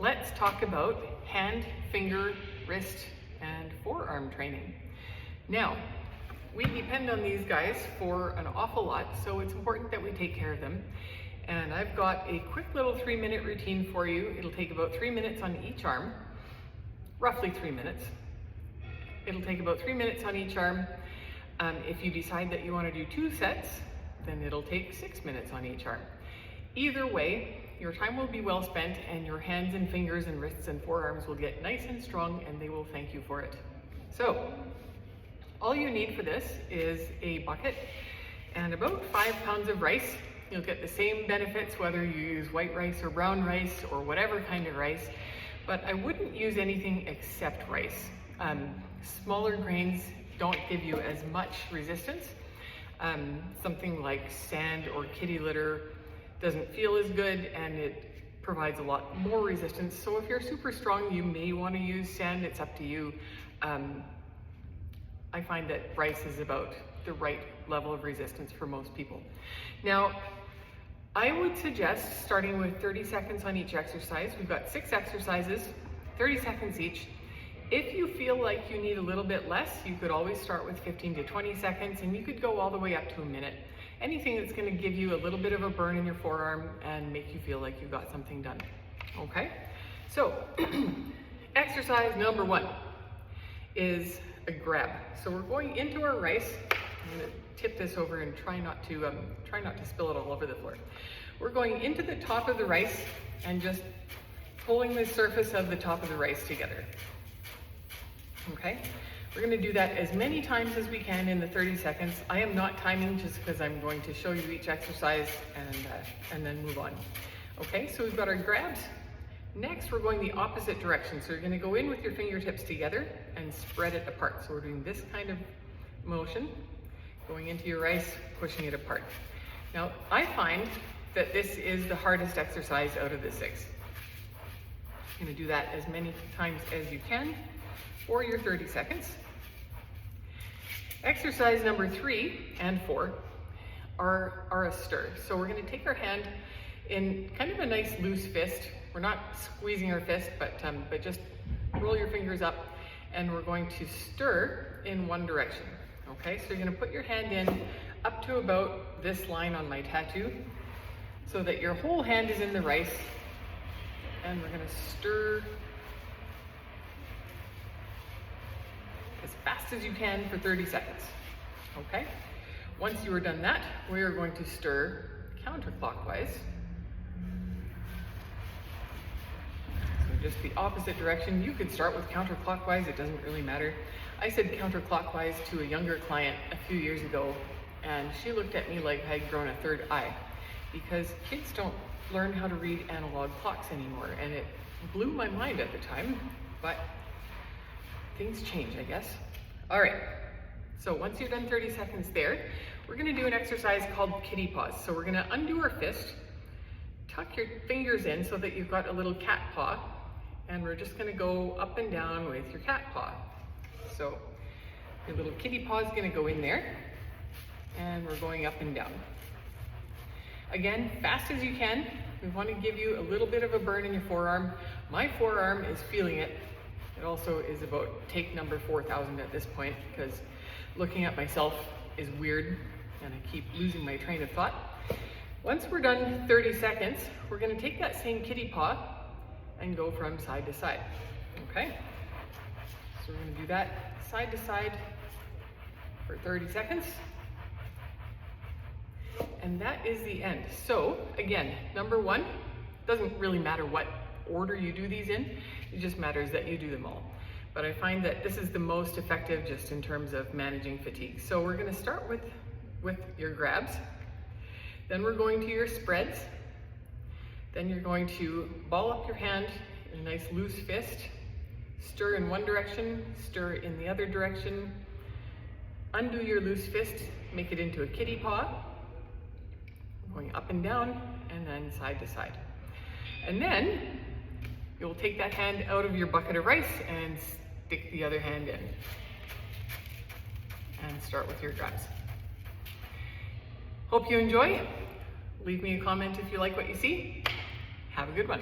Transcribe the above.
let's talk about hand, finger, wrist, and forearm training. Now, we depend on these guys for an awful lot, so it's important that we take care of them. And I've got a quick little 3-minute routine for you. It'll take about 3 minutes on each arm, roughly 3 minutes. It'll take about 3 minutes on each arm. If you decide that you want to do 2 sets, then it'll take 6 minutes on each arm. Either way, your time will be well spent and your hands and fingers and wrists and forearms will get nice and strong and they will thank you for it. So, all you need for this is a bucket and about 5 pounds of rice. You'll get the same benefits whether you use white rice or brown rice or whatever kind of rice, but I wouldn't use anything except rice. Smaller grains don't give you as much resistance. Something like sand or kitty litter doesn't feel as good and it provides a lot more resistance. So if you're super strong, you may want to use sand, it's up to you. I find that rice is about the right level of resistance for most people. Now, I would suggest starting with 30 seconds on each exercise. We've got 6 exercises, 30 seconds each. If you feel like you need a little bit less, you could always start with 15 to 20 seconds and you could go all the way up to a minute. Anything that's going to give you a little bit of a burn in your forearm and make you feel like you got something done. Okay? So, exercise number 1 is a grab. So we're going into our rice. I'm going to tip this over and try not to spill it all over the floor. We're going into the top of the rice and just pulling the surface of the top of the rice together. Okay? We're going to do that as many times as we can in the 30 seconds. I am not timing just because I'm going to show you each exercise and then move on. Okay, so we've got our grabs. Next, we're going the opposite direction. So you're going to go in with your fingertips together and spread it apart. So we're doing this kind of motion, going into your rice, pushing it apart. Now, I find that this is the hardest exercise out of the 6. You're going to do that as many times as you can for your 30 seconds. Exercise number 3 and 4 are a stir. So we're going to take our hand in kind of a nice loose fist. We're not squeezing our fist, but just roll your fingers up and we're going to stir in one direction. Okay, so you're going to put your hand in up to about this line on my tattoo so that your whole hand is in the rice, and we're going to stir as fast as you can for 30 seconds. Okay? Once you are done that, we are going to stir counterclockwise. So just the opposite direction. You could start with counterclockwise, it doesn't really matter. I said counterclockwise to a younger client a few years ago, and she looked at me like I had grown a third eye, because kids don't learn how to read analog clocks anymore, and it blew my mind at the time, but things change, I guess. All right, so once you've done 30 seconds there, we're gonna do an exercise called kitty paws. So we're gonna undo our fist, tuck your fingers in so that you've got a little cat paw, and we're just gonna go up and down with your cat paw. So your little kitty paw is gonna go in there, and we're going up and down. Again, fast as you can. We want to give you a little bit of a burn in your forearm. My forearm is feeling it. It also is about take number 4,000 at this point, because looking at myself is weird and I keep losing my train of thought. Once we're done 30 seconds, we're going to take that same kitty paw and go from side to side. Okay? So we're going to do that side to side for 30 seconds. And that is the end. So again, number 1, doesn't really matter what order you do these in, it just matters that you do them all. But I find that this is the most effective just in terms of managing fatigue. So we're going to start with your grabs, then we're going to your spreads, then you're going to ball up your hand in a nice loose fist, stir in one direction, stir in the other direction, undo your loose fist, make it into a kitty paw, going up and down, and then side to side. And then you'll take that hand out of your bucket of rice and stick the other hand in. And start with your grabs. Hope you enjoy. Leave me a comment if you like what you see. Have a good one.